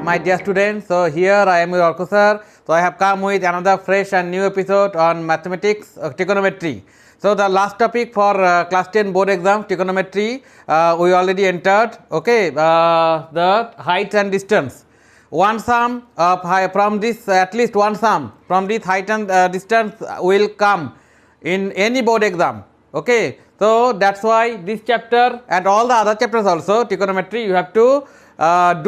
my dear students. So here I am your Arka sir. So I have come with another fresh and new episode on mathematics, trigonometry. So the last topic for class 10 board exam, trigonometry, we already entered. Okay, the height and distance. One sum of from this, at least one sum from this height and distance will come in any board exam. Okay, so that's why this chapter and all the other chapters also, trigonometry, you have to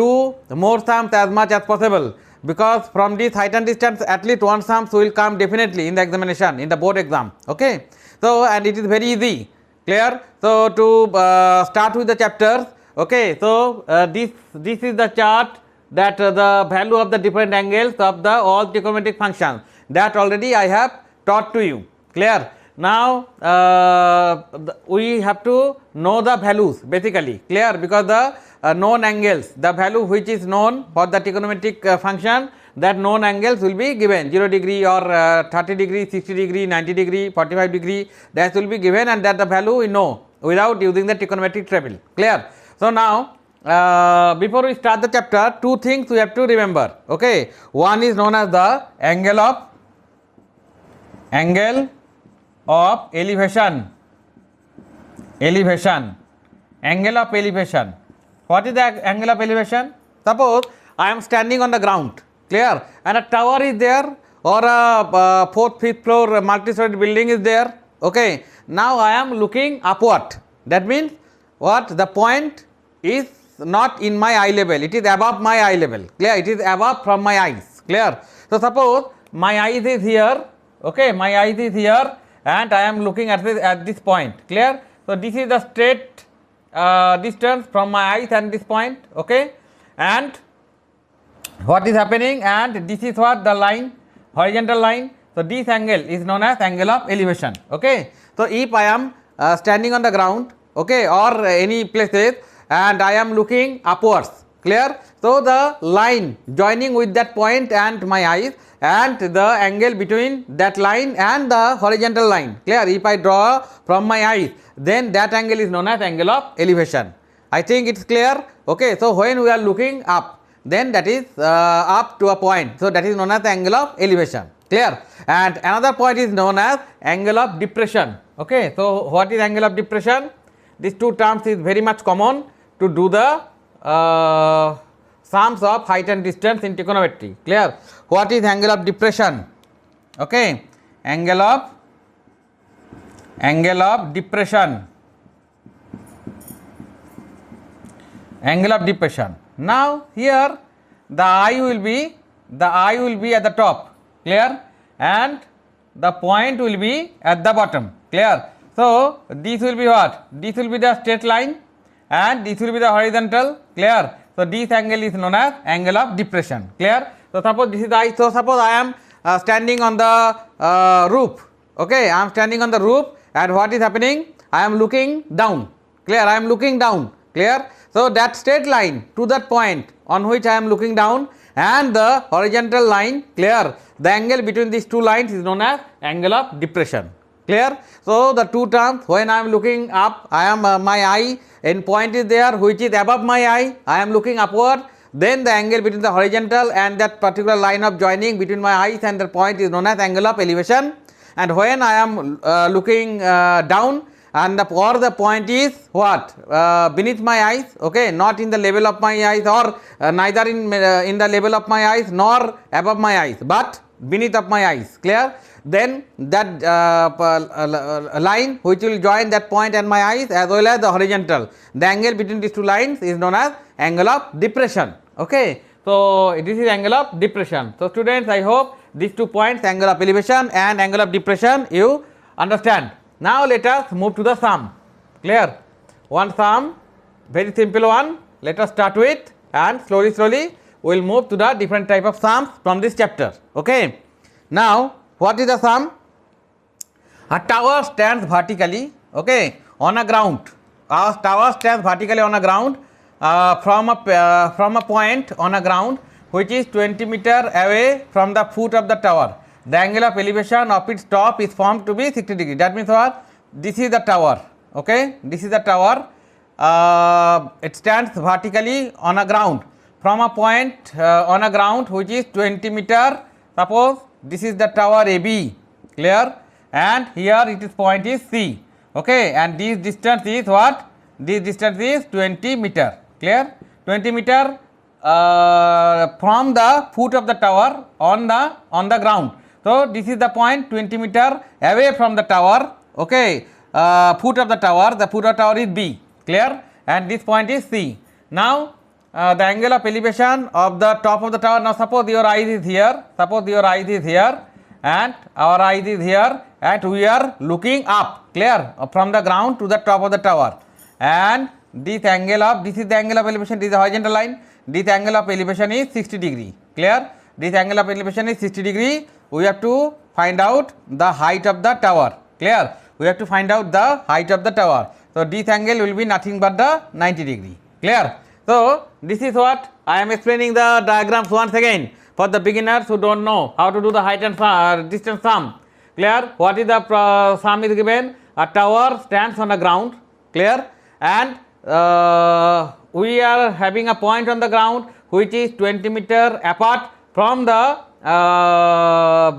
do more sums as much as possible, because from this height and distance at least one sums will come definitely in the examination, in the board exam. Okay, so and it is very easy, clear. So to start with the chapters. Okay, so this is the chart that the value of the different angles of the all trigonometric functions, that already I have taught to you, clear. Now we have to know the values basically, clear, because the known angles, the value which is known for the trigonometric function, that known angles will be given 0 degree or 30 degree, 60 degree, 90 degree, 45 degree, that will be given, and that the value we know without using the trigonometric table, clear. So now before we start the chapter, two things we have to remember. Okay, one is known as the angle of elevation, angle of elevation. What is the angle of elevation? Suppose I am standing on the ground, clear, and a tower is there, or a 4th, 5th floor multi-story building is there. Okay, now I am looking upward. That means what? The point is not in my eye level, it is above my eye level, clear, it is above from my eyes, clear. So suppose my eyes is here, okay, my eyes is here, and I am looking at this point, clear. So this is the straight distance from my eyes and this point, okay, and what is happening, and this is what the line, horizontal line. So this angle is known as angle of elevation. Okay, so if I am standing on the ground, okay, or any places, and I am looking upwards, clear. So the line joining with that point and my eyes, and the angle between that line and the horizontal line, clear, if I draw from my eyes, then that angle is known as angle of elevation. I think it's clear. Okay, so when we are looking up, then that is up to a point, so that is known as angle of elevation, clear. And another point is known as angle of depression. Okay, so what is angle of depression? These two terms is very much common to do the sums of height and distance in trigonometry, clear. What is angle of depression? Okay, angle of depression, angle of depression. Now here the eye will be at the top, clear, and the point will be at the bottom, clear. So this will be what? This will be the straight line, and this will be the horizontal, clear. So this angle is known as angle of depression, clear. So suppose this is the eye. So suppose I am standing on the roof. Okay, I am standing on the roof, and what is happening? I am looking down, clear. I am looking down, clear. So that straight line to that point on which I am looking down, and the horizontal line, clear, the angle between these two lines is known as angle of depression, clear. So the two terms, when I am looking up, I am my eye and point is there which is above my eye, I am looking upward, then the angle between the horizontal and that particular line of joining between my eyes and the point is known as angle of elevation. And when I am looking down, and the point is what? Beneath my eyes, okay, not in the level of my eyes, or neither in the level of my eyes nor above my eyes, but beneath of my eyes, clear. Then that line which will join that point and my eyes, as well as the horizontal, the angle between these two lines is known as angle of depression. Okay, so this is angle of depression. So students, I hope these 2 points, angle of elevation and angle of depression, you understand. Now let us move to the sum, clear. One sum, very simple one, let us start with, and slowly we will move to the different type of sums from this chapter. Okay, now what is the sum? A tower stands vertically, okay, on a ground. A tower stands vertically on a ground from a point on a ground which is 20 meter away from the foot of the tower. The angle of elevation of its top is formed to be 60 degree. That means what? This is the tower, okay, this is the tower. It stands vertically on a ground from a point on a ground which is 20 meter. Suppose this is the tower AB, clear, and here it is point is C, okay, and this distance is what? This distance is 20 meter, clear, 20 meter from the foot of the tower on the ground. So this is the point 20 meter away from the tower, okay, foot of the tower. The foot of the tower is B, clear, and this point is C. Now the angle of elevation of the top of the tower. Now suppose your eyes is here, and our eyes is here, and we are looking up, clear, from the ground to the top of the tower, and this is the angle of elevation, this is the horizontal line, this angle of elevation is 60 degree, clear, this angle of elevation is 60 degree. We have to find out the height of the tower, clear, we have to find out the height of the tower. So this angle will be nothing but the 90 degree, clear. So this is what I am explaining the diagrams once again for the beginners who don't know how to do the height and distance sum, clear. What is the sum is given? A tower stands on the ground, clear, and we are having a point on the ground which is 20 meter apart from the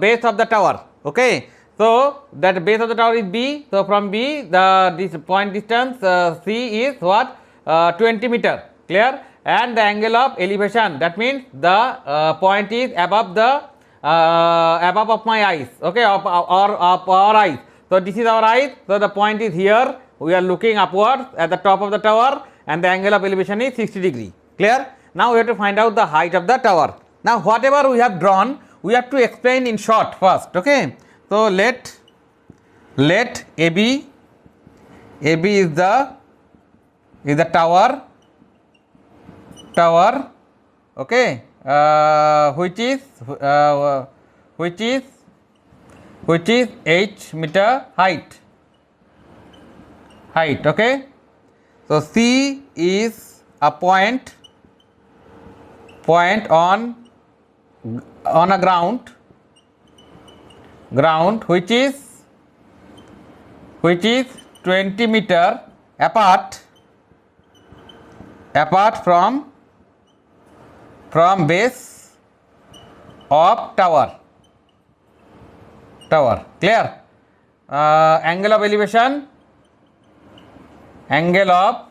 base of the tower, okay. So that base of the tower is B, so from B this point distance C is what? 20 meter, clear, and the angle of elevation, that means the point is above the above of my eyes, okay, of our eyes. So this is our eyes, so the point is here, we are looking upwards at the top of the tower, and the angle of elevation is 60 degree, clear. Now we have to find out the height of the tower. Now whatever we have drawn, we have to explain in short first, okay. So let AB is the tower, okay, which is h meter height, okay. So C is a point on a ground which is 20 meter apart from base of tower, clear. Angle of elevation, what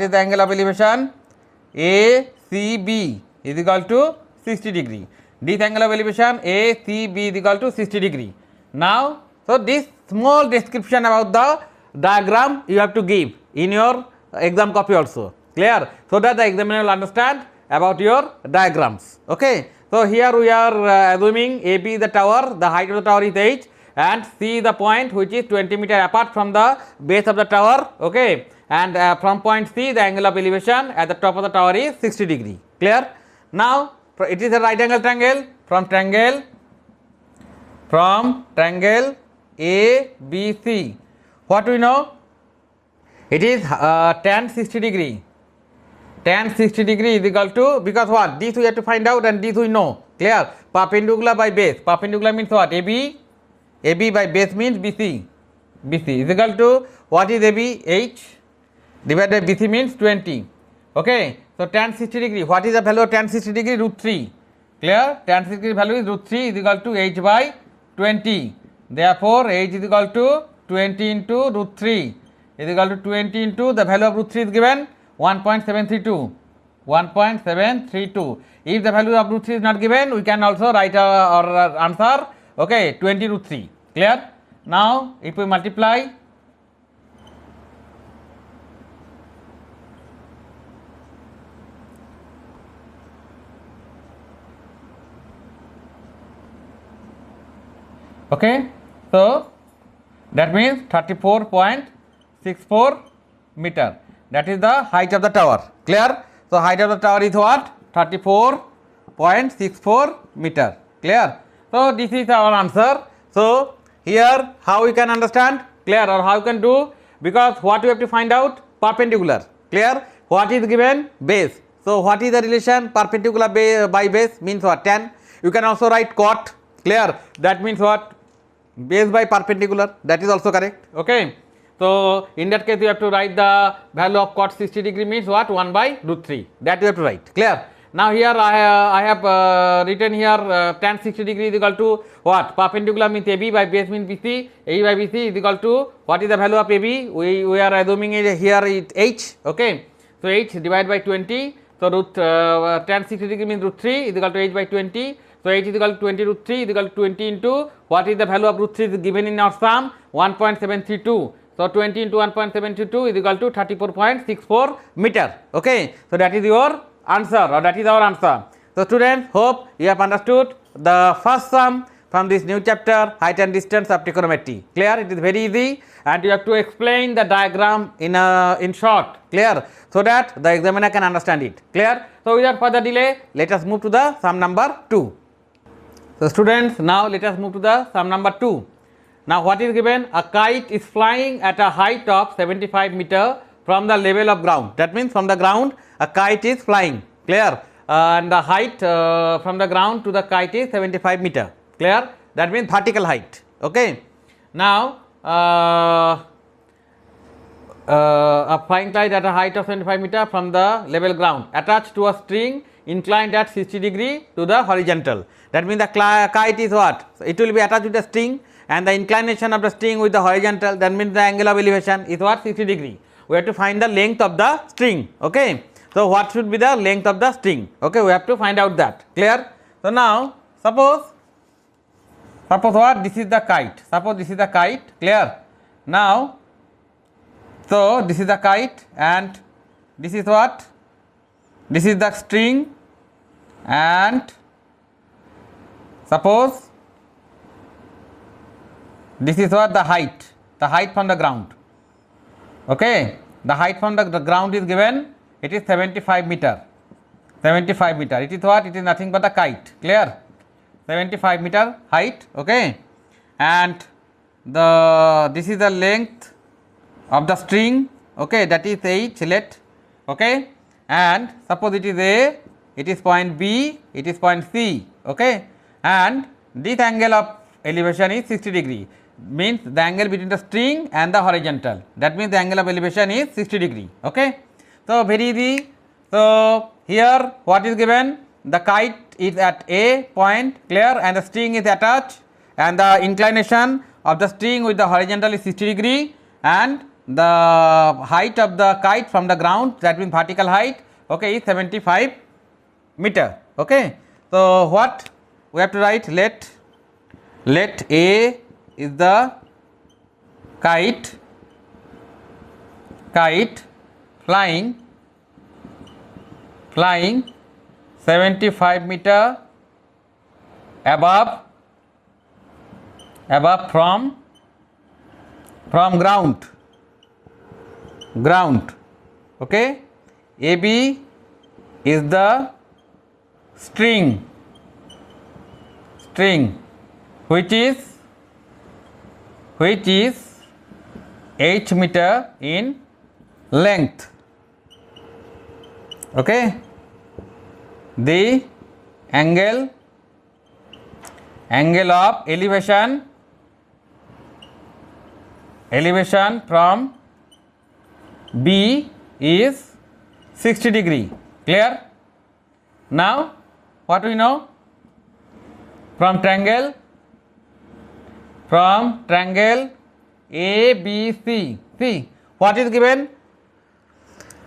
is the angle of elevation? ACB is equal to 60 degree. This angle of elevation ACB is equal to 60 degree. Now, so this small description about the diagram you have to give in your exam copy also, clear, so that the examiner will understand about your diagrams, okay. So here we are assuming AB is the tower, the height of the tower is h, and C is the point which is 20 meter apart from the base of the tower, okay, and from point C the angle of elevation at the top of the tower is 60 degree, clear. Now it is a right angle triangle. From triangle ABC, what we know? It is tan 60 degree. Tan 60 degree is equal to, because what? This we have to find out, and this we know, clear. Perpendicular by base. Perpendicular means what? AB by base means BC is equal to, what is AB? H divided by BC means 20, okay. So tan 60 degree, what is the value of tan 60 degree? Root 3, clear. Tan 60 degree value is root 3 is equal to h by 20. Therefore h is equal to 20 into root 3 is equal to 20 into the value of root 3 is given 1.732. If the value of root 3 is not given, we can also write our answer, okay, 20 root 3, clear. Now if we multiply, okay, so that means 34.64 meter, that is the height of the tower, clear. So height of the tower is what? 34.64 meter, clear. So this is our answer. So here how we can understand, clear, or how you can do, because what we have to find out? Perpendicular, clear. What is given? Base. So what is the relation? Perpendicular by base means what? Tan. You can also write cot, clear, that means what? Base by perpendicular, that is also correct, okay. So in that case you have to write the value of cot 60 degree means what, 1 by root 3, that you have to write. Clear? Now here I have written here tan 60 degree is equal to what, perpendicular means AB by base means BC, A by BC is equal to what is the value of AB, we are assuming it here it H, okay. So H divided by 20, so root tan 60 degree means root 3 is equal to H by 20. So H is equal to 20 root 3 is equal to 20 into what is the value of root 3 is given in our sum, 1.732. So 20 into 1.722 is equal to 34.64 meter. Okay. So that is your answer, or that is our answer. So students, hope you have understood the first sum from this new chapter, height and distance of trigonometry. Clear? It is very easy, and you have to explain the diagram in short. Clear? So that the examiner can understand it. Clear? So without further delay, let us move to the sum number 2. So students, now let us move to the sum number 2. Now what is given? A kite is flying at a height of 75 meter from the level of ground. That means from the ground a kite is flying. Clear? And the height from the ground to the kite is 75 meter. Clear? That means vertical height. Okay. Now a flying kite at a height of 75 meter from the level ground attached to a string inclined at 60 degree to the horizontal. That means the kite is what? So it will be attached with the string, and the inclination of the string with the horizontal, that means the angle of elevation is what, 60 degree. We have to find the length of the string. Okay. So what should be the length of the string? Okay, we have to find out that. Clear? So now suppose what, this is the kite. Suppose this is the kite. Clear? Now so this is the kite, and this is what? This is the string, and suppose this is what, the height from the ground. Okay, the height from the ground is given, it is 75 meter. 75 meter. It is what? It is nothing but the kite. Clear? 75 meter height. Okay, and this is the length of the string. Okay, that is H, let. Okay, and suppose it is A, it is point B, it is point C. Okay, and this angle of elevation is 60 degree, means the angle between the string and the horizontal. That means the angle of elevation is 60 degree. Okay, so very easy. So here what is given? The kite is at A point. Clear? And the string is attached, and the inclination of the string with the horizontal is 60 degree, and the height of the kite from the ground, that means vertical height, okay, is 75 meter. Okay, so what we have to write? Let A is the kite flying 75 meter above from ground. Okay, AB is the string which is h meter in length. Okay, the angle of elevation from B is 60 degree. Clear? Now what we know? From triangle ABC. See what is given?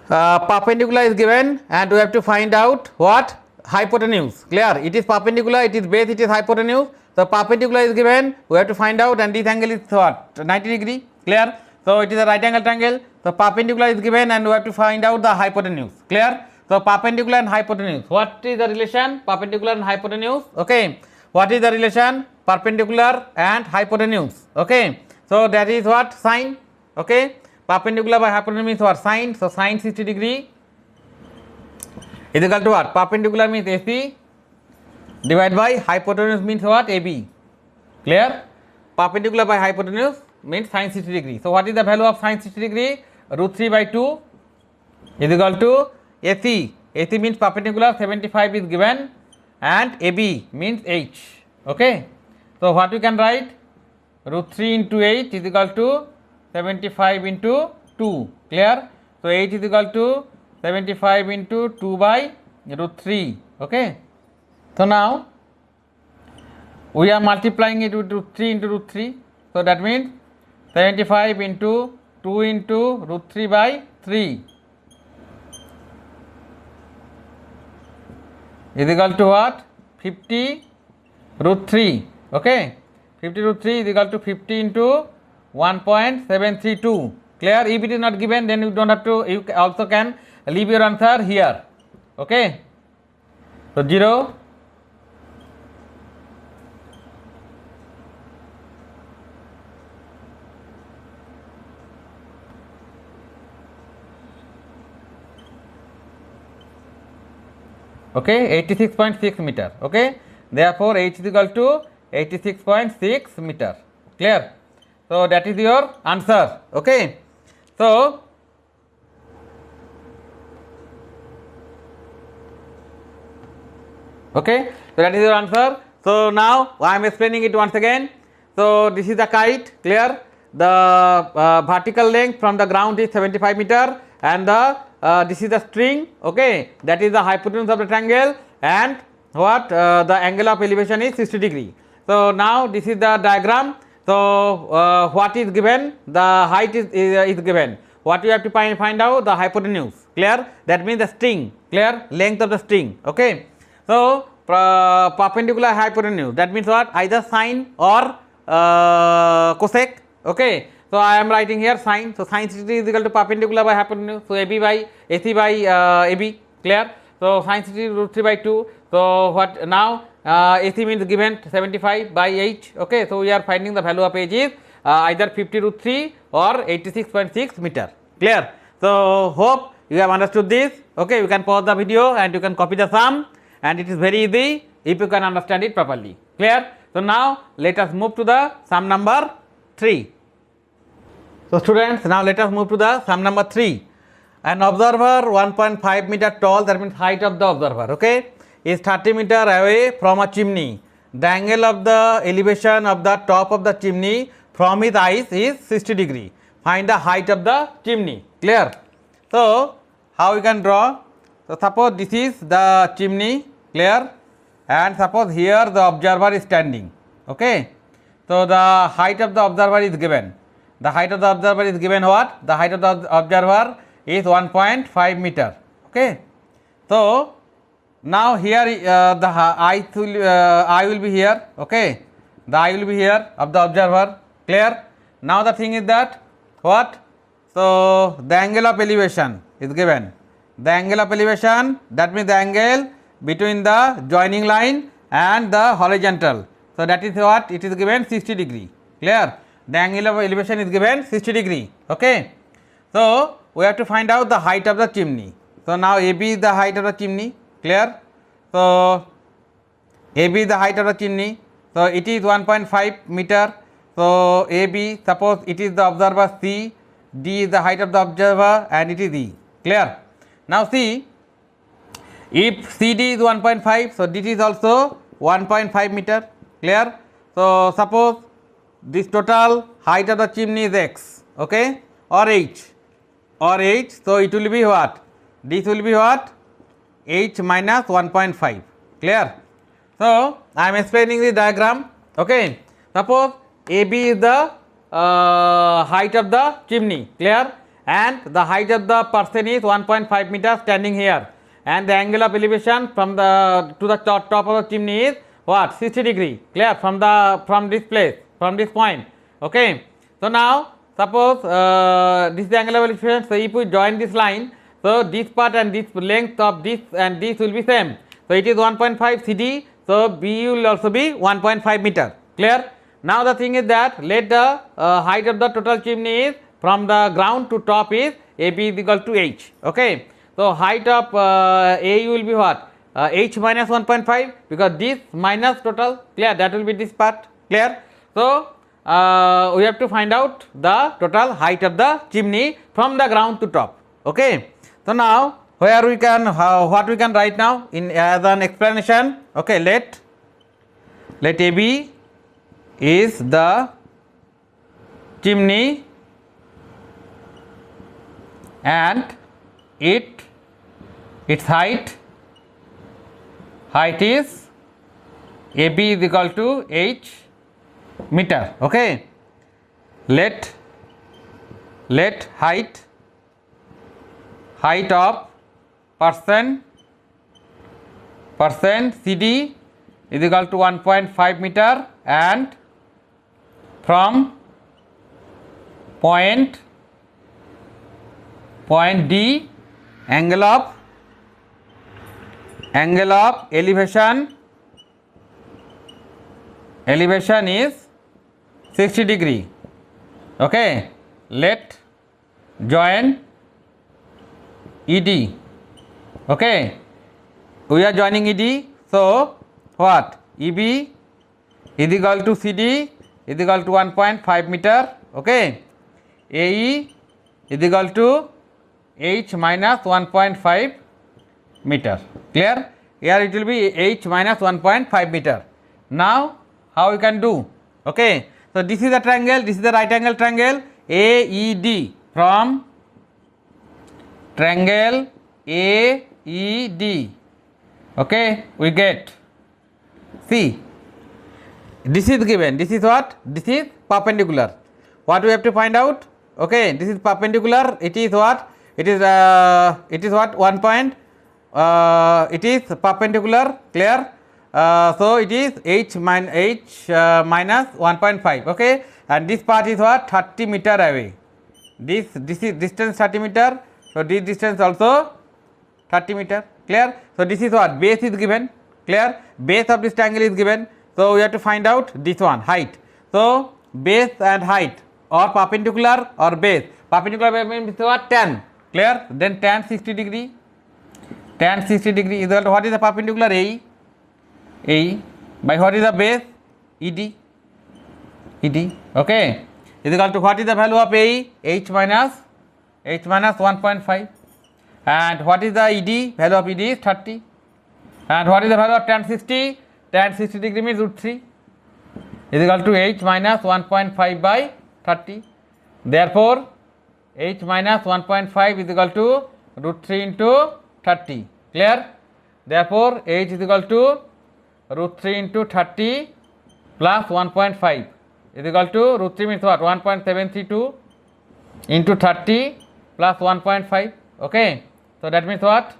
Perpendicular is given, and we have to find out what? Hypotenuse. Clear? It is perpendicular, it is base, it is hypotenuse. So perpendicular is given, we have to find out, and this angle is what? 90 degree. Clear? So it is a right angle triangle. So perpendicular is given, and we have to find out the hypotenuse. Clear? So perpendicular and hypotenuse. What is the relation? Perpendicular and hypotenuse. Okay. What is the relation? Perpendicular and hypotenuse. Okay. So that is what? Sine. Okay. Perpendicular by hypotenuse means what? Sine. So sine 60 degree is equal to what? Perpendicular means AC divided by hypotenuse means what? AB. Clear? Perpendicular by hypotenuse means sine 60 degree. So what is the value of sine 60 degree? Root 3 by 2 is equal to AC. AC means perpendicular, 75 is given, and AB means H. Okay. So what we can write? Root 3 into H is equal to 75 into 2. Clear? So h is equal to 75 into 2 by root 3. Okay. So now we are multiplying it with root 3 into root 3. So that means 75 into 2 into root 3 by 3 is equal to what? 50 root 3. Okay. 50 root 3 is equal to 50 into 1.732. Clear? If it is not given, then you don't have to, you also can leave your answer here. Okay. So 0. Okay, 86.6 meter. Okay, therefore h is equal to 86.6 meter. Clear? So that is your answer. Okay, so that is your answer. So now I am explaining it once again. So this is the kite. Clear? The vertical length from the ground is 75 meter, and the this is the string. Okay, that is the hypotenuse of the triangle, and what the angle of elevation is 60 degree. So now this is the diagram. So what is given? The height is given. What you have to find out? The hypotenuse. Clear? That means the string. Clear? Length of the string. Okay. So perpendicular hypotenuse. That means what? Either sine or cosec. Okay. So I am writing here sine. So sine 60 is equal to perpendicular by hypotenuse. So AB by AC by AB. Clear? So sine 60 root 3 by 2. So what now? AC means given 75 by h. Okay. So we are finding the value of h is either 50 root 3 or 86.6 meter. Clear? So hope you have understood this. Okay. You can pause the video and you can copy the sum, and it is very easy if you can understand it properly. Clear? So now let us move to the sum number 3. So students, now let us move to the sum number 3. An observer 1.5 meter tall, that means height of the observer, okay, is 30 meter away from a chimney. The angle of the elevation of the top of the chimney from his eyes is 60 degree. Find the height of the chimney. Clear? So how we can draw? So suppose this is the chimney. Clear? And suppose here the observer is standing. Okay. So the height of the observer is given. The height of the observer is given what? The height of the observer is 1.5 meter. Okay. So now here the eye will be here. Okay. The eye will be here of the observer. Clear? Now the thing is that what? So the angle of elevation is given. The angle of elevation, that means the angle between the joining line and the horizontal. So that is what? It is given 60 degree. Clear? The angle of elevation is given 60 degree. Okay. So we have to find out the height of the chimney. So now AB is the height of the chimney. Clear? So AB is the height of the chimney. So it is 1.5 meter. So AB, suppose it is the observer C, D is the height of the observer, and it is E. Clear? Now see, if CD is 1.5, so this is also 1.5 meter. Clear? So suppose this total height of the chimney is X, okay, or H, so it will be what? This will be what? H minus 1.5. Clear? So I am explaining the diagram. Okay. Suppose AB is the height of the chimney. Clear? And the height of the person is 1.5 meter standing here, and the angle of elevation from the to the top of the chimney is what? 60 degree. Clear? From this place, from this point. Okay. So now suppose this is the angle of elevation. So if we join this line, so this part and this length of this and this will be same. So it is 1.5 CD. So B will also be 1.5 meter. Clear? Now the thing is that let the height of the total chimney is from the ground to top is AB is equal to H. Okay. So height of A will be what? H minus 1.5, because this minus total. Clear? That will be this part. Clear? So we have to find out the total height of the chimney from the ground to top. Okay. So now where we can what we can write now in as an explanation. Okay. Let AB is the chimney and its height is AB is equal to h meter. Okay, let height of person CD is equal to 1.5 meter, and from point D angle of elevation is 60 degree. Okay, let join ED. Okay, we are joining ED, so what, EB is equal to CD is equal to 1.5 meter. Okay, AE is equal to h minus 1.5 meter. Clear? Here it will be h minus 1.5 meter. Now how we can do? Okay, so this is the triangle, this is the right angle triangle AED. From triangle AED, okay, we get, see, this is given, this is what, this is perpendicular. What we have to find out? Okay, this is perpendicular, it is what, it is what, 1 point, it is perpendicular. Clear? So it is h minus 1.5. Okay, and this part is what, 30 meter away. This is distance 30 meter, so this distance also 30 meter. Clear? So this is what, base is given. Clear? Base of this triangle is given, so we have to find out this one, height. So base and height, or perpendicular or base. Perpendicular means what, tan. Clear? Then tan 60 degree. Tan 60 degree is equal to what is the perpendicular? AE by what is the base? ED. Okay, is equal to what is the value of AE? H minus 1.5. And what is the ED? Value of ED is 30. And what is the value of tan 60? Tan 60 degree means root 3 is equal to h minus 1.5 by 30. Therefore, h minus 1.5 is equal to root 3 into 30. Clear? Therefore, h is equal to root 3 into 30 plus 1.5 is equal to root 3 means what? 1.732 into 30 plus 1.5. Okay, so that means what?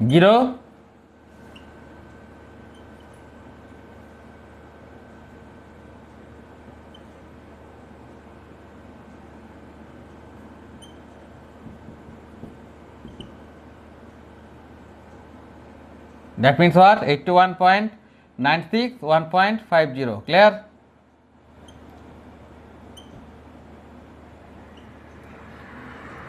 0. That means what? 81.96, 1.50. Clear?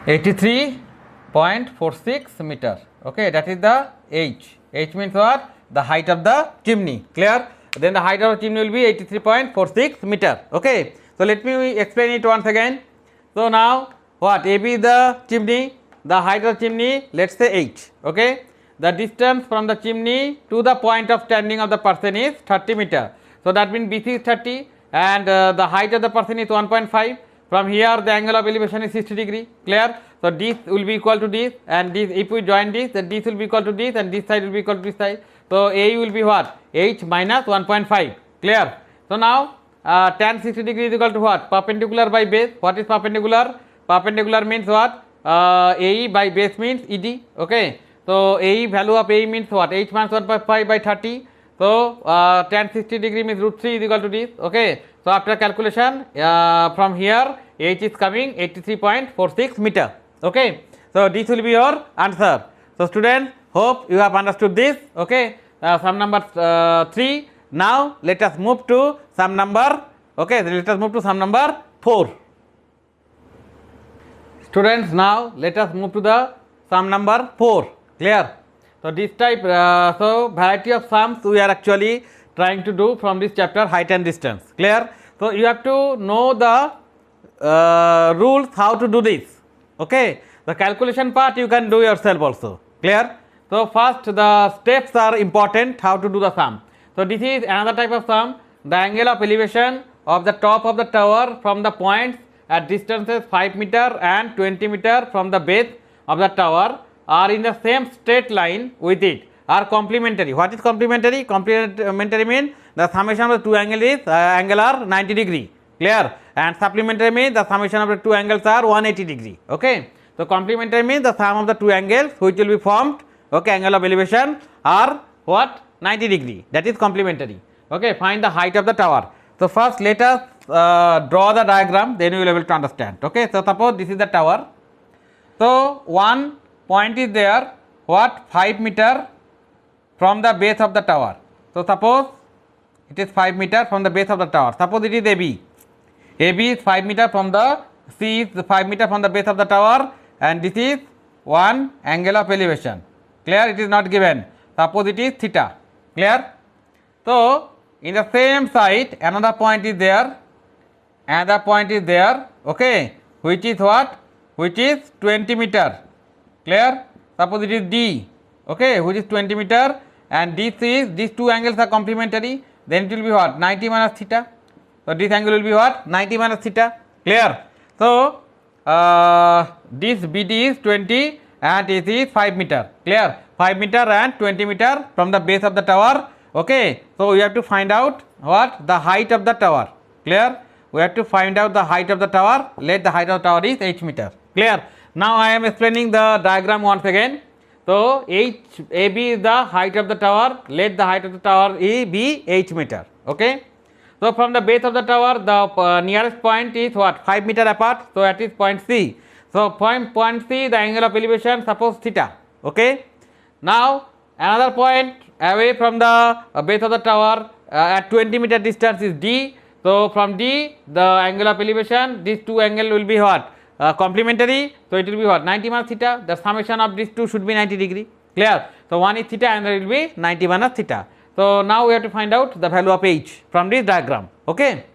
.46 meter. Okay, that is the h. H means what? The height of the chimney. Clear? Then the height of the chimney will be 83.46 meter. Okay, so let me explain it once again. So now what? AB is the chimney, the height of the chimney, let's say h. Okay, the distance from the chimney to the point of standing of the person is 30 meter. So that means BC is 30 and the height of the person is 1.5. From here the angle of elevation is 60 degree. Clear? So this will be equal to this, and this, if we join this, then this will be equal to this, and this side will be equal to this side. So A will be what? H minus 1.5. Clear? So now tan 60 degree is equal to what? Perpendicular by base. What is perpendicular? Perpendicular means what? AE by base means ED. Okay, so AE, value of AE means what? H minus 1.5 by 30. So tan 60 degree means root 3 is equal to this. Okay, so after calculation from here H is coming 83.46 meter. Okay, so this will be your answer. So students, hope you have understood this. Okay, sum number 3. Now let us move to sum number, okay, let us move to sum number 4. Students, now let us move to the sum number 4. Clear? So this type, so variety of sums we are actually trying to do from this chapter, height and distance. Clear? So you have to know the rules how to do this. Okay, the calculation part you can do yourself also. Clear? So first the steps are important how to do the sum. So this is another type of sum, the angle of elevation of the top of the tower from the points at distances 5 meter and 20 meter from the base of the tower are in the same straight line with it are complementary. What is complementary? Complementary means the summation of the two angles is angle are 90 degree, clear, and supplementary means the summation of the two angles are 180 degree. Okay. So complementary means the sum of the two angles which will be formed, okay, angle of elevation are what? 90 degree, that is complementary. Okay, find the height of the tower. So first let us draw the diagram, then you will be able to understand. Okay, so suppose this is the tower. So one point is there, what, 5 meter from the base of the tower. So suppose it is 5 meter from the base of the tower. Suppose it is AB. AB is 5 meter from the, C is 5 meter from the base of the tower, and this is one angle of elevation. Clear? It is not given. Suppose it is theta. Clear? So in the same side another point is there, another point is there, okay, which is what? Which is 20 meter. Clear? Suppose it is D, okay, which is 20 meter, and this is, these two angles are complementary, then it will be what? 90 minus theta. So this angle will be what? 90 minus theta. Clear? So this BD is 20 and this is 5 meter. Clear? 5 meter and 20 meter from the base of the tower. Okay, so we have to find out what? The height of the tower. Clear? We have to find out the height of the tower. Let the height of the tower is h meter. Clear? Now I am explaining the diagram once again. So AB is the height of the tower. Let the height of the tower be h meter. Okay. So from the base of the tower, the nearest point is what? 5 meter apart. So that is point C. So point C, the angle of elevation, suppose theta. Okay. Now another point away from the base of the tower at 20 meter distance is D. So from D, the angle of elevation, these two angle will be what? Complementary. So it will be what? 90 minus theta. The summation of these two should be 90 degree. Clear? So one is theta and it will be 90 minus theta. So now we have to find out the value of h from this diagram. Okay.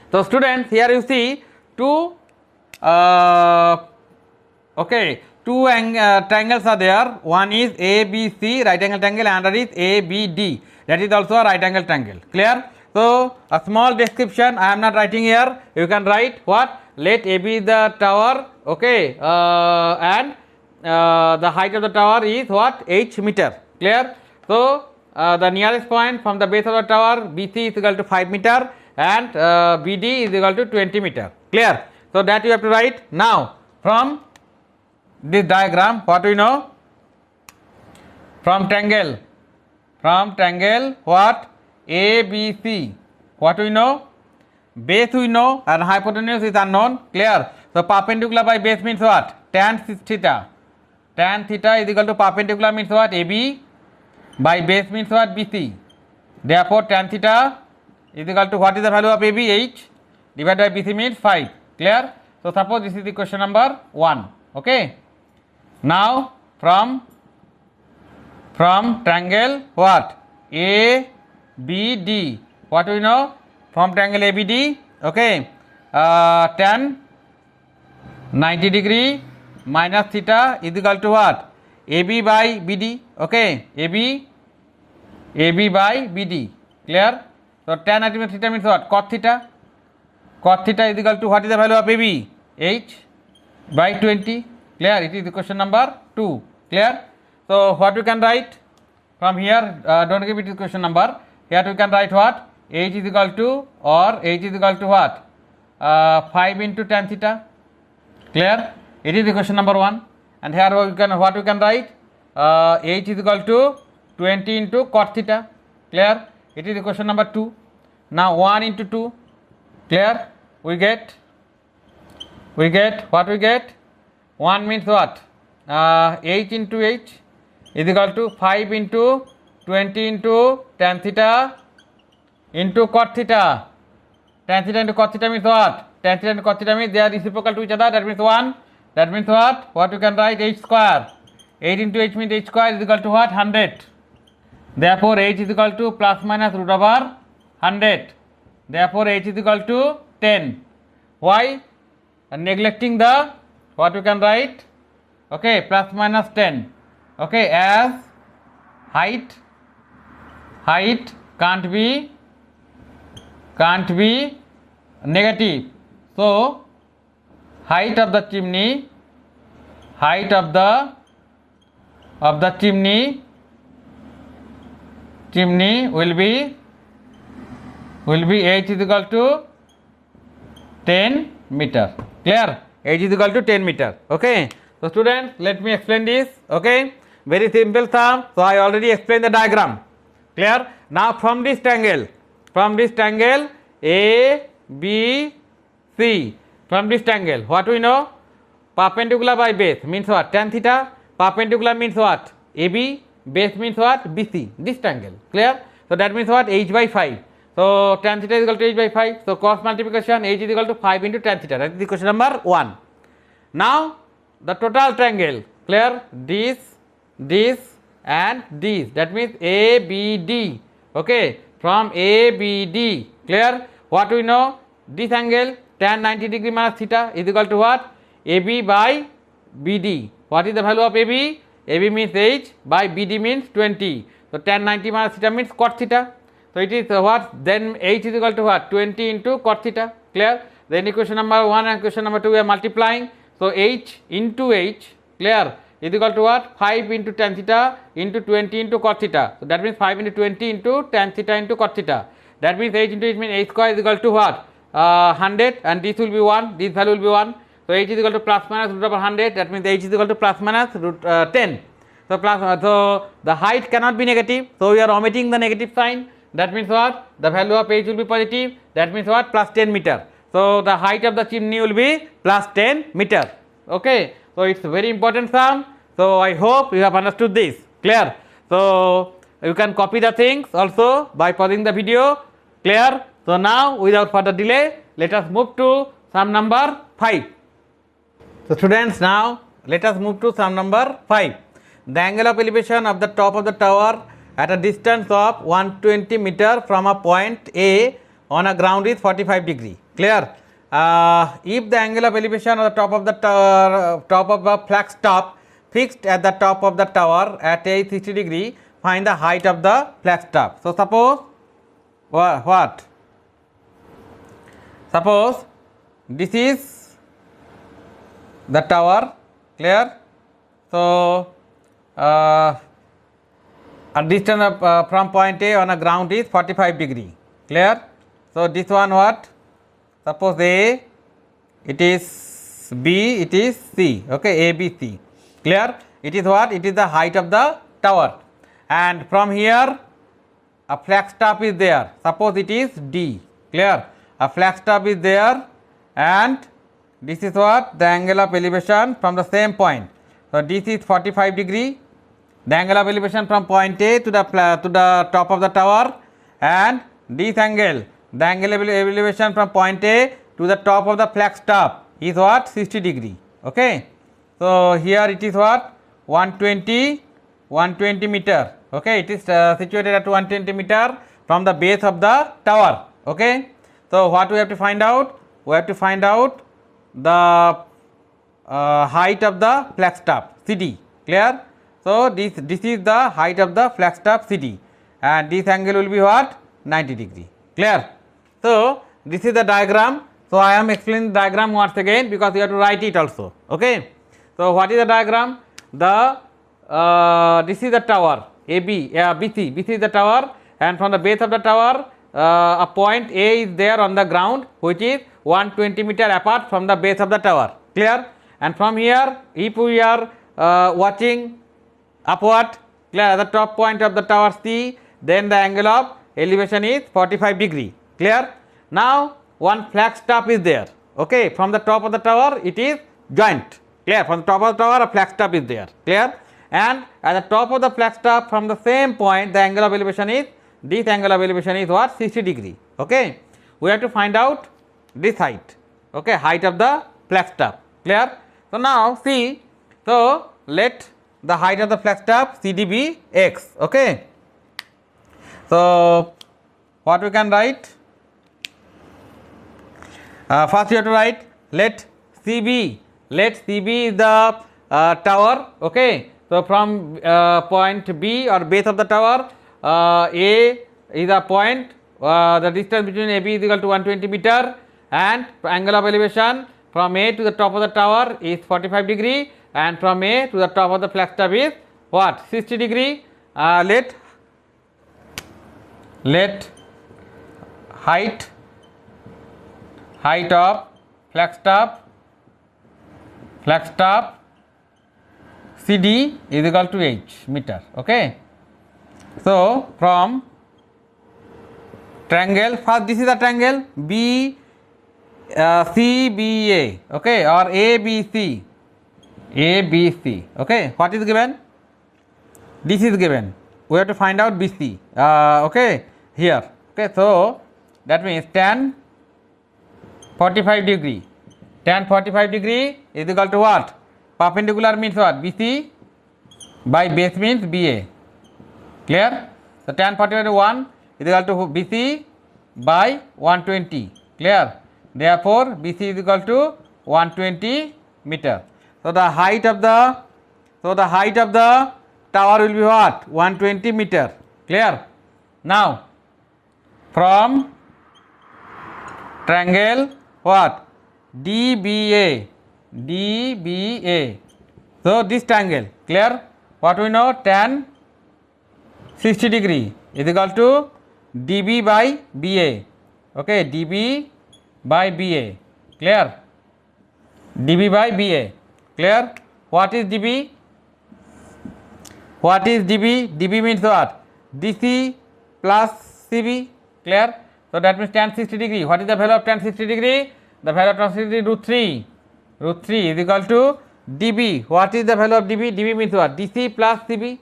So students, here you see two two triangles are there. One is ABC, right angle triangle, and another is ABD, that is also a right angle triangle. Clear? So a small description I am not writing here. You can write what? Let AB be the tower, okay, and the height of the tower is what? H meter. Clear? So the nearest point from the base of the tower, BC is equal to 5 meter and BD is equal to 20 meter. Clear? So that you have to write. Now from this diagram, what we know? From triangle what? ABC, what we know? Base we know and hypotenuse is unknown. Clear? So perpendicular by base means what? Tan theta. Tan theta is equal to perpendicular means what? AB by base means what? BC. Therefore tan theta is equal to, what is the value of AB? H divided by BC means 5. Clear? So suppose this is the question number 1. Okay. Now from triangle what? ABD, what we know? From triangle ABD, okay, tan 90 degree minus theta is equal to what? AB by BD, okay, AB by BD. Clear? So tan 90 minus theta means what? Cot theta. Cot theta is equal to, what is the value of AB? H by 20. Clear? It is the question number 2. Clear? So what we can write from here? Don't give it the question number. Here we can write what? H is equal to, or H is equal to what? 5 into tan theta. Clear? It is the question number 1. And here we can, what we can write? H is equal to 20 into cot theta. Clear? It is the question number 2. Now 1 into 2. Clear? We get what we get? 1 means what? H into H is equal to 5 into 20 into tan theta into cot theta. Tan theta into cot theta means what? Tan theta into cot theta means they are reciprocal to each other. That means 1. That means what? What you can write? H square. 8 into H means H square is equal to what? 100. Therefore H is equal to plus minus root over 100. Therefore H is equal to 10. Why? Neglecting the, what you can write? Okay, plus minus 10. Okay, as height can't be negative. So height of the chimney, height of the chimney will be h is equal to 10 meter. Clear? H is equal to 10 meter. Okay. So students, let me explain this. Okay. Very simple sum. So I already explained the diagram. Clear? Now from this triangle A, B, C. From this triangle, what we know? Perpendicular by base means what? Tan theta. Perpendicular means what? AB. Base means what? BC. This triangle. Clear? So that means what? H by 5. So tan theta is equal to h by 5. So cross multiplication h is equal to 5 into tan theta. That is the question number 1. Now the total triangle. Clear? This and this. That means ABD. Okay. From ABD. Clear? What we know? This angle tan 90 degree minus theta is equal to what? AB by BD. What is the value of AB? AB means h by BD means 20. So tan 90 minus theta means cot theta. So it is what? Then h is equal to what? 20 into cot theta. Clear? Then equation number 1 and equation number 2 we are multiplying. So h into h, clear, is equal to what? 5 into tan theta into 20 into cot theta. So that means 5 into 20 into tan theta into cot theta. That means h into h means h square is equal to what? 100, and this will be 1, this value will be 1. So h is equal to plus minus root over 100, that means h is equal to plus minus root 10. So so the height cannot be negative, so we are omitting the negative sign. That means what? The value of h will be positive, that means what? Plus 10 meter. So the height of the chimney will be plus 10 meter. Okay. So it's a very important sum. So I hope you have understood this. Clear? So you can copy the things also by pausing the video. Clear? So now without further delay, let us move to sum number 5. So students, now let us move to sum number 5. The angle of elevation of the top of the tower at a distance of 120 meter from a point A on a ground is 45 degree. Clear? If the angle of elevation of the top of the tower, top of the flagstaff fixed at the top of the tower at a 60 degree, find the height of the flagstaff. So suppose what? Suppose this is the tower. Clear? So a distance of, from point A on a ground is 45 degree. Clear? So this one what? Suppose A, it is B, it is C. Okay, A, B, C. Clear? It is what? It is the height of the tower. And from here a flagstaff is there. Suppose it is D. Clear? A flagstaff is there, and this is what? The angle of elevation from the same point. So this is 45 degree. The angle of elevation from point A to the top of the tower, and this angle, the angle of elevation from point A to the top of the flagstaff is what? 60 degree. Okay. So here it is what? 120 meter. Okay. It is situated at 120 meter from the base of the tower. Okay. So what we have to find out? We have to find out the height of the flagstaff CD. Clear? So this is the height of the flagstaff CD, and this angle will be what? 90 degree. Clear? So this is the diagram. So I am explaining the diagram once again because you have to write it also. Okay. So what is the diagram? The this is the tower AB, BC. BC is the tower, and from the base of the tower a point A is there on the ground, which is 120 meter apart from the base of the tower. Clear? And from here, if we are watching upward, clear, at the top point of the tower C, then the angle of elevation is 45 degree. Clear? Now one flagstaff is there. Okay, from the top of the tower it is joint. Clear? From the top of the tower a flagstaff is there. Clear? And at the top of the flagstaff from the same point, the angle of elevation is, this angle of elevation is what? 60 degree. Okay. We have to find out this height. Okay, height of the flagstaff. Clear? So now see, so let the height of the flagstaff CD be x. Okay. So what we can write? First you have to write, let CB is the tower. Okay. So from point B or base of the tower, A is a point, the distance between AB is equal to 120 meter, and angle of elevation from A to the top of the tower is 45 degree, and from A to the top of the flagstaff is what? 60 degree. Let height of flagstaff CD is equal to h meter. Okay. So from triangle, first this is the triangle B CBA, okay, or ABC. Okay, what is given? This is given. We have to find out BC. Okay, here. Okay, so that means tan 45 degree. Tan 45 degree is equal to what? Perpendicular means what? BC by base means BA. Clear? So tan 45 is equal to BC by 120. Clear? Therefore, BC is equal to 120 meter. So the height of the tower will be what? 120 meter. Clear? Now from triangle what? DBA. So this triangle, clear? What we know? Tan 60 degree is equal to DB by BA. Okay, DB by BA. Clear? DB by BA. Clear? What is DB? DB means what? DC plus CB. Clear? So that means tan 60 degree. What is the value of tan 60 degree? The value of tan 60 degree root 3. Root 3 is equal to DB. What is the value of DB? DB means what? DC plus CB.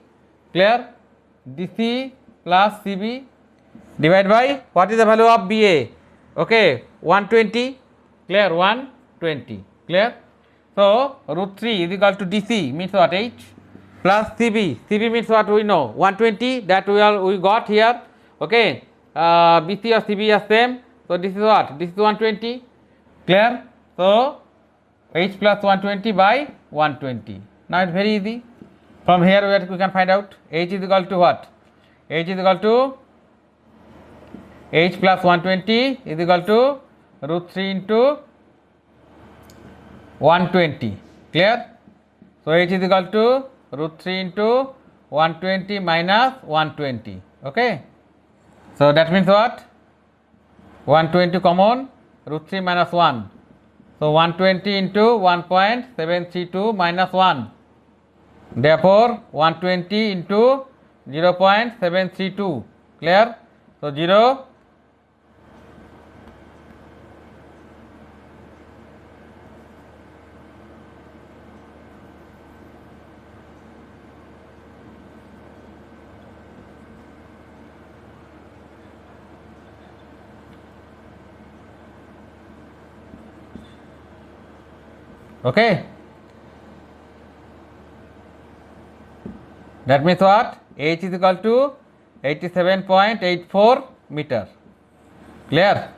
Clear? DC plus CB divided by what is the value of BA? Okay, 120. Clear? 120. Clear? So root 3 is equal to DC means what? H plus CB. CB means what we know? 120 that we got here. Okay, BC or CB are same. So this is what? This is 120. Clear? So H plus 120 by 120. Now it's very easy. From here we can find out H is equal to what? H is equal to H plus 120 is equal to root 3 into 120. Clear? So H is equal to root 3 into 120 minus 120. Okay. So that means what? 120 common, root 3 minus 1. So 120 into 1.732 minus 1. Therefore 120 into 0.732. Clear? So 0. Okay. That means what? H is equal to 87.84 meter. Clear?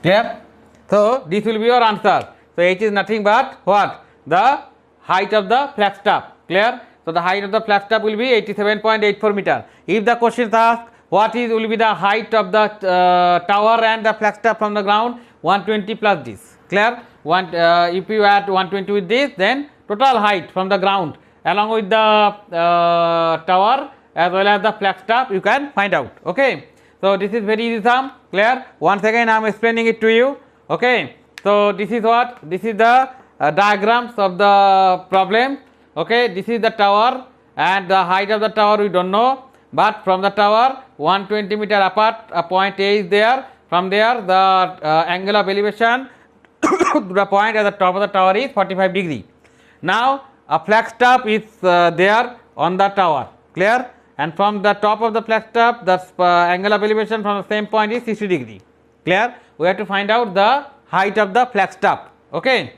Clear? So this will be your answer. So H is nothing but what? The height of the flagstaff. Clear? So the height of the flagstaff will be 87.84 meter. If the question asks what will be the height of the tower and the flagstaff from the ground, 120 plus this. Clear? If you add 120 with this, then total height from the ground along with the tower as well as the flagstaff you can find out. Okay. So this is very easy sum. Clear? Once again I am explaining it to you. Okay. So this is what? This is the diagrams of the problem. Okay. This is the tower and the height of the tower we don't know. But from the tower 120 meter apart, a point A is there. From there the angle of elevation to the point at the top of the tower is 45 degree. Now a flagstaff is there on the tower. Clear? And from the top of the flagstaff the angle of elevation from the same point is 60 degree. Clear? We have to find out the height of the flagstaff. Okay.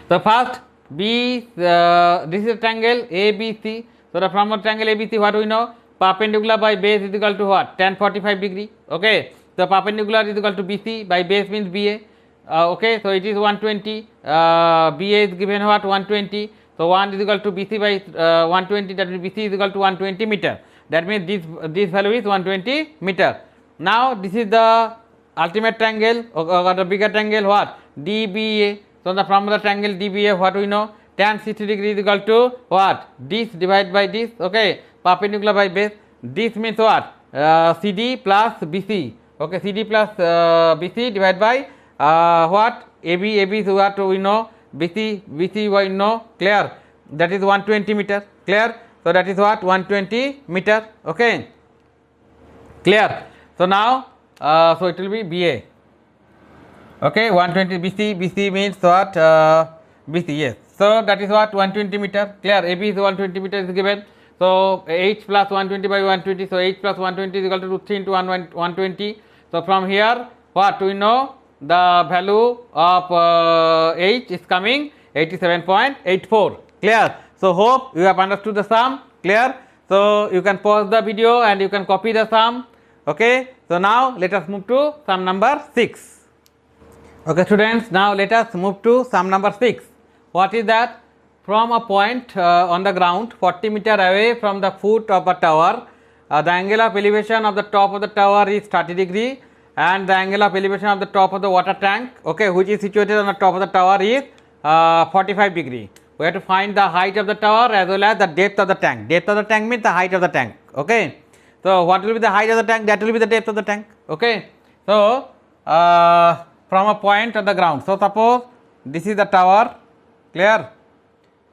So first this is a triangle ABC. So from a triangle ABC, what we know? Perpendicular by base is equal to what? Tan 45 degree. Okay. The perpendicular is equal to BC by base means BA. Okay. So it is 120. BA is given what? 120. So 1 is equal to BC by 120. That means BC is equal to 120 meter. That means this value is 120 meter. Now this is the ultimate triangle or the bigger triangle, what? DBA. So from the triangle DBA, what we know? Tan 60 degree is equal to what? This divided by this, okay, perpendicular by base. This means what? CD plus BC, okay, CD plus BC divided by what? AB, AB is what we know, BC, BC we know, clear? That is 120 meter, clear? So that is what? 120 meter, okay, clear? So now, so it will be BA, okay, 120 BC, BC means what? BC, yes. So that is what? 120 meter, clear? AB is 120 meter is given. So H plus 120 by 120. So H plus 120 is equal to 3 into 120. So from here, what we know? The value of H is coming 87.84. Clear? So hope you have understood the sum. Clear? So you can pause the video and you can copy the sum. Okay. So now let us move to sum number 6. Okay, students. Now let us move to sum number 6. What is that? From a point on the ground 40 meter away from the foot of a tower, the angle of elevation of the top of the tower is 30 degree, and the angle of elevation of the top of the water tank, okay, which is situated on the top of the tower, is 45 degree. We have to find the height of the tower as well as the depth of the tank. Depth of the tank means the height of the tank, okay. So what will be the height of the tank? That will be the depth of the tank, okay. So from a point on the ground, so suppose this is the tower, clear,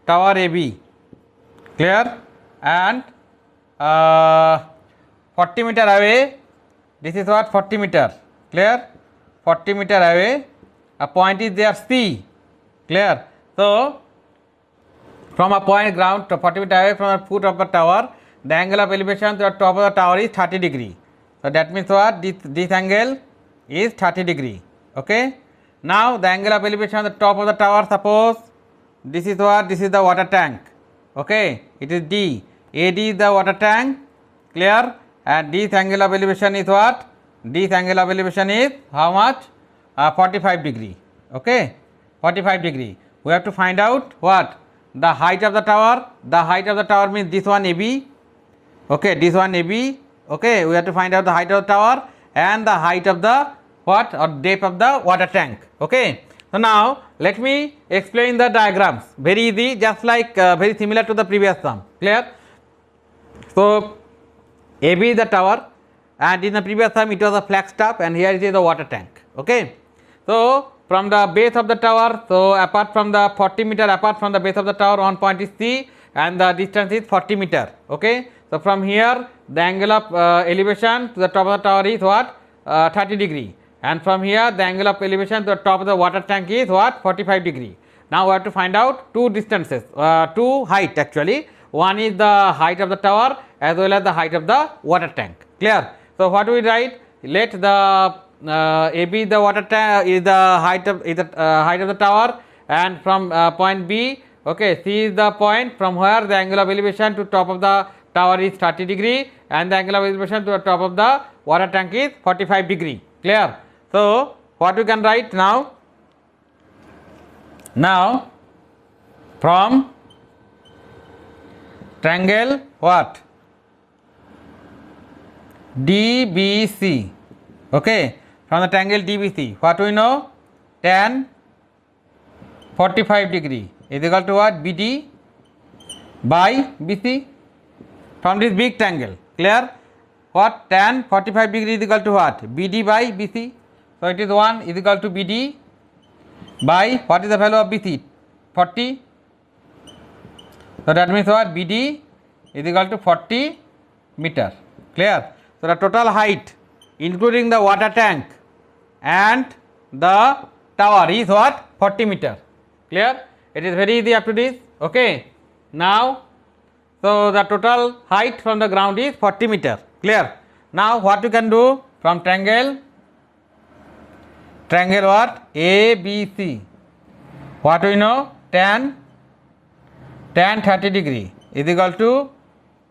tower AB, clear, and 40 meter away, this is what? 40 meter, clear, 40 meter away a point is there C, clear. So from a point ground to 40 meter away from the foot of the tower, the angle of elevation to the top of the tower is 30 degree. So that means what? This angle is 30 degree, okay. Now the angle of elevation on the top of the tower, suppose this is what? This is the water tank, okay, it is D. AD is the water tank, clear, and this angle of elevation is what? This angle of elevation is how much? 45 degree, okay, 45 degree. We have to find out what? The height of the tower. The height of the tower means this one AB, okay, this one AB, okay. We have to find out the height of the tower and the height of the what? Or depth of the water tank, okay. So now let me explain the diagrams, very easy, just like very similar to the previous sum, clear. So AB is the tower, and in the previous sum it was a flagstaff, and here it is the water tank, okay. So from the base of the tower, so apart from the 40 meter apart from the base of the tower, one point is C and the distance is 40 meter, okay. So from here the angle of elevation to the top of the tower is what? 30 degree. And from here the angle of elevation to the top of the water tank is what? 45 degree. Now we have to find out two distances, two height actually. One is the height of the tower as well as the height of the water tank, clear. So what do we write? Let the AB the water tank is the height of the tower, and from point B, okay, C is the point from where the angle of elevation to top of the tower is 30 degree and the angle of elevation to the top of the water tank is 45 degree, clear. So what we can write now? Now from triangle what? DBC, okay, from the triangle DBC, what we know? Tan 45 degree is equal to what? BD by BC from this big triangle, clear. What? Tan 45 degree is equal to what? BD by BC. So it is 1 is equal to BD by what is the value of BC? 40. So that means what? BD is equal to 40 meter, clear. So the total height including the water tank and the tower is what? 40 meter, clear. It is very easy up to this, okay. Now so the total height from the ground is 40 meter, clear. Now what you can do? From triangle what? ABC, what we know? Tan 30 degree is equal to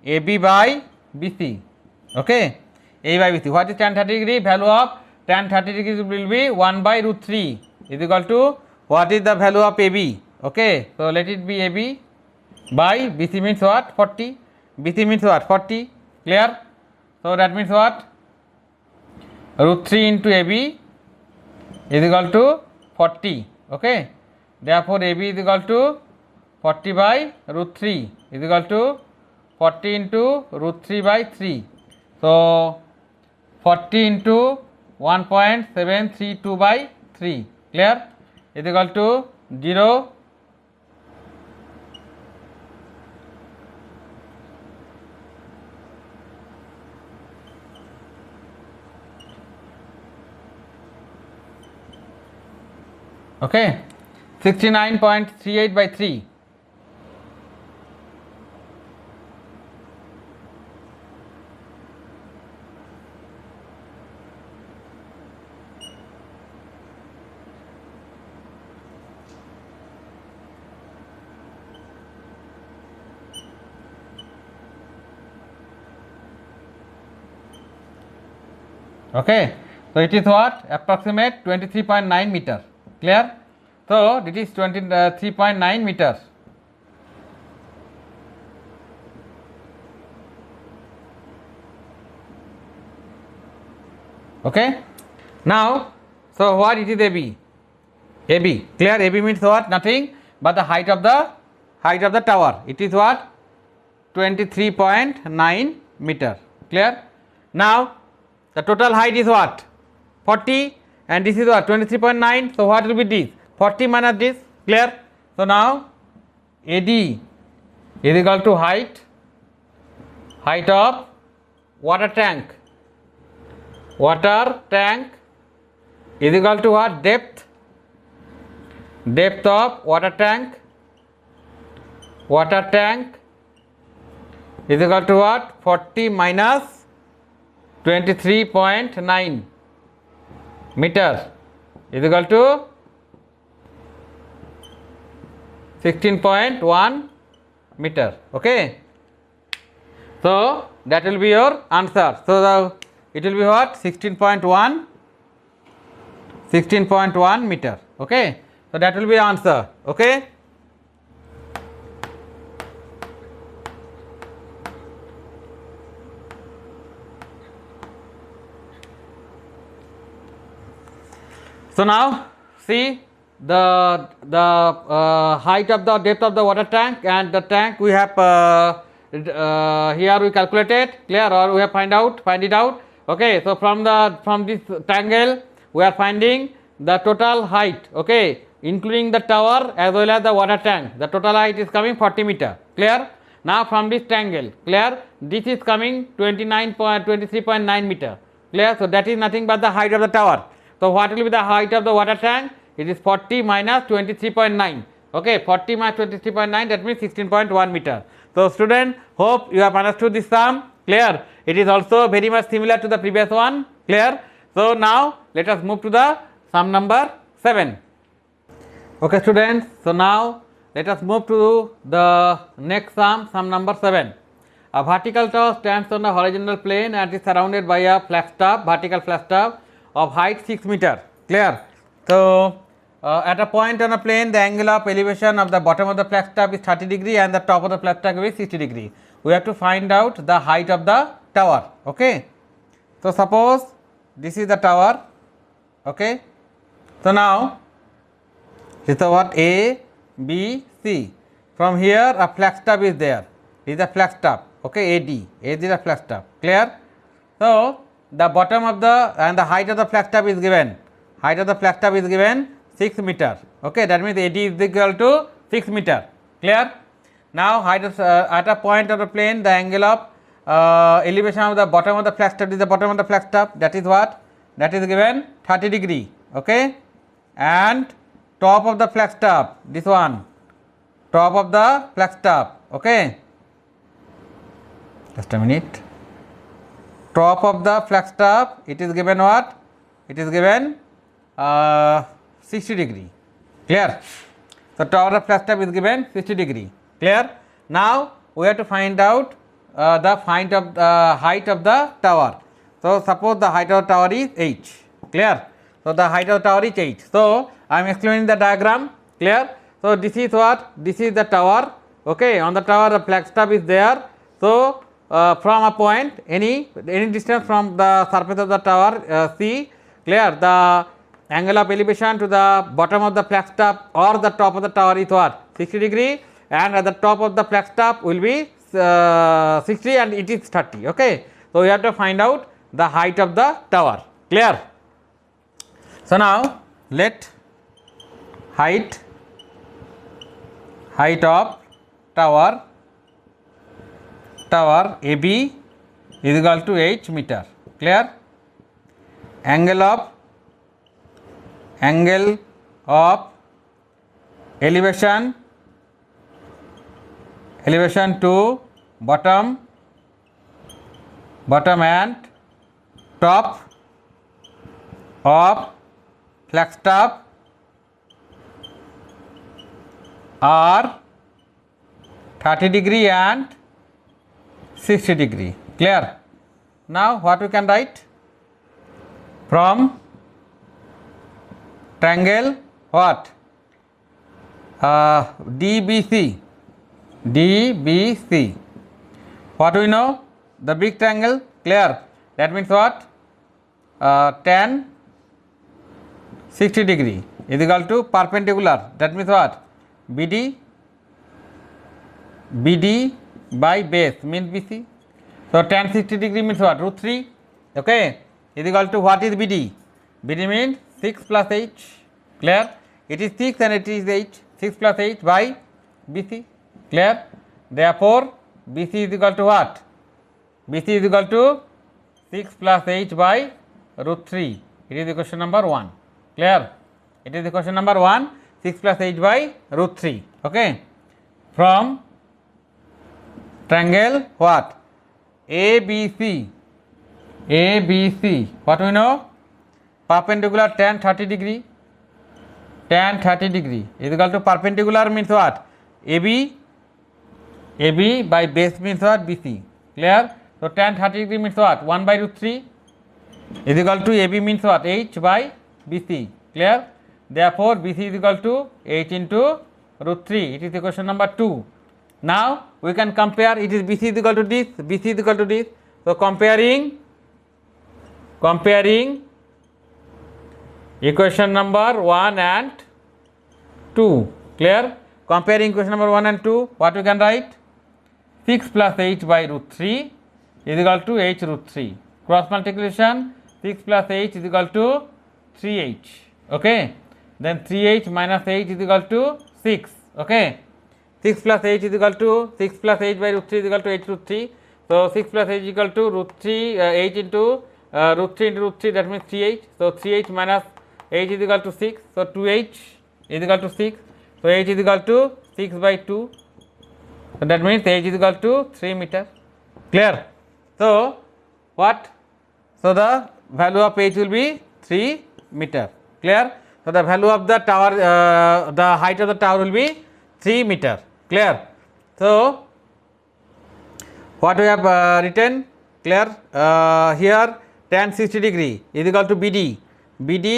AB by BC, okay. A by BC. What is tan 30 degree? Value of tan 30 degree will be 1 by root 3 is equal to what is the value of AB, okay. So let it be AB by BC means what? 40. BC means what? 40, clear. So that means what? root 3 into AB is equal to 40. Okay. Therefore, AB is equal to 40 by root 3 is equal to 40 into root 3 by 3. So, 40 into 1.732 by 3, clear, is equal to 0. Okay, 69.38 by 3. Okay, so it is what? Approximate 23.9 meter. Clear? So it is 23.9 meters. Okay. Now, so what it is AB? AB. Clear? AB means what? Nothing but the height of the tower. It is what? 23.9 meter. Clear? Now, the total height is what? 40, and this is what? 23.9. So what will be this? 40 minus this. Clear? So now AD is equal to height of water tank. Water tank is equal to what? Depth of water tank. Water tank is equal to what? 40 minus 23.9 meters is equal to 16.1 meter. Okay. So that will be your answer. So it will be what? 16.1 meter. Okay. So that will be answer. Okay. So now see the height of the depth of the water tank, and the tank we have here we calculated, clear, or we have find it out. Okay, so from this triangle we are finding the total height, okay, including the tower as well as the water tank. The total height is coming 40 meter. Clear? Now from this triangle, clear, this is coming 23.9 meter. Clear? So that is nothing but the height of the tower. So what will be the height of the water tank? It is 40 minus 23.9. Okay, 40 minus 23.9, that means 16.1 meter. So student, hope you have understood this sum. Clear? It is also very much similar to the previous one. Clear? So now let us move to the sum number 7. Okay students, so now let us move to the next sum number 7. A vertical tower stands on the horizontal plane and is surrounded by a flagstaff, vertical flagstaff of height 6 meter. Clear? So at a point on a plane, the angle of elevation of the bottom of the flagstaff is 30 degree and the top of the flagstaff is 60 degree. We have to find out the height of the tower. Okay. So suppose this is the tower. Okay. So now this is what? A, B, C. From here a flagstaff is there. This is a flagstaff. Okay, AD is a flagstaff. Clear? So the bottom of the and the height of the flagstaff is given. Height of the flagstaff is given 6 meter. Okay, that means AD is equal to 6 meter. Clear? Now height of, at a point of the plane, the angle of elevation of the bottom of the flagstaff is the bottom of the flagstaff. That is what? That is given 30 degree. Okay, and top of the flagstaff, this one, top of the flagstaff. Okay, just a minute. Top of the flagstaff, it is given what? It is given 60 degree. Clear? So top of the flagstaff is given 60 degree. Clear? Now we have to find out the height of the tower. So suppose the height of the tower is h. Clear? So the height of the tower is h. So I am explaining the diagram. Clear? So this is what? This is the tower. Okay, on the tower the flagstaff is there. So from a point any distance from the surface of the tower C, clear, the angle of elevation to the bottom of the flagstaff or the top of the tower is what, 60 degree, and at the top of the flagstaff will be 60 and it is 30. Okay. So, we have to find out the height of the tower, clear. So, now let height of tower AB is equal to h meter, clear. Angle of elevation to bottom and top of flagstaff are 30 degree and 60 degree, clear. Now, what we can write? From triangle what? DBC. What we know? The big triangle, clear. That means what? Tan 60 degree is equal to perpendicular. That means what? BD by base means BC. So, tan 60 degree means what? Root 3. Okay. Is equal to what is BD? BD means 6 plus h, clear. It is 6 and it is h, 6 plus h by BC, clear. Therefore, BC is equal to what? BC is equal to 6 plus h by root 3. It is the question number 1, clear. It is the question number 1, 6 plus h by root 3. Okay. From triangle what? ABC, what we know? Perpendicular tan 30 degree is equal to perpendicular means what? AB by base means what? BC, clear. So, tan 30 degree means what? 1 by root 3 is equal to AB means what? h by BC, clear. Therefore, BC is equal to h into root 3. It is the question number 2. Now, we can compare, it is BC is equal to this, BC is equal to this. So, comparing equation number 1 and 2, clear. Comparing equation number 1 and 2, what we can write? 6 plus h by root 3 is equal to h root 3. Cross multiplication, 6 plus h is equal to 3h. Okay. Then 3h minus h is equal to 6. Okay. 6 plus h is equal to 6 plus h by root 3 is equal to h root 3. So, 6 plus h is equal to root 3 h into root 3 into root 3, that means 3h. So, 3h minus h is equal to 6. So, 2h is equal to 6. So, h is equal to 6 by 2. So, that means h is equal to 3 meter, clear. So, what? So, the value of h will be 3 meter, clear. So, the value of the tower, the height of the tower will be 3 meter, clear. So, what we have written, clear, here tan 60 degree is equal to BD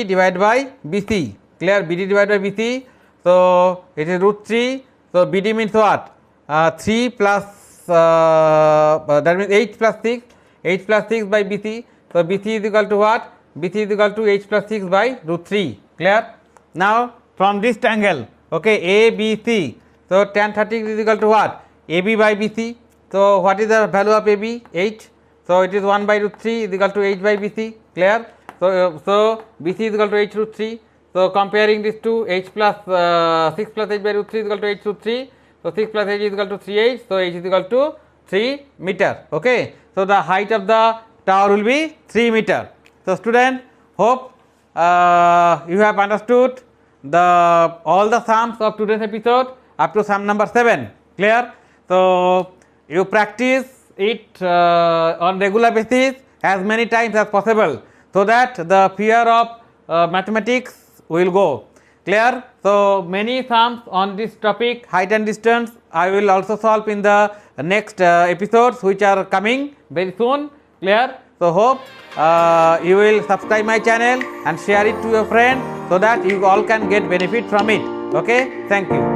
divided by BC, clear, BD divided by BC. So, it is root 3. So, BD means what? 3 plus that means h plus 6 by BC. So, BC is equal to what? BC is equal to h plus 6 by root 3, clear. Now, from this triangle, okay, ABC. So, tan 30 is equal to what? AB by BC. So, what is the value of AB? H. So, it is 1 by root 3 is equal to h by BC, clear. So, BC is equal to h root 3. So, comparing these two, h plus 6 plus h by root 3 is equal to h root 3. So, 6 plus h is equal to 3h. So, h is equal to 3 meter. Okay. So, the height of the tower will be 3 meter. So, student, hope you have understood all the sums of today's episode up to sum number 7, clear. So, you practice it on regular basis as many times as possible, so that the fear of mathematics will go, clear. So, many sums on this topic, height and distance, I will also solve in the next episodes which are coming very soon, clear. So, hope you will subscribe my channel and share it to your friend, so that you all can get benefit from it. Okay, thank you.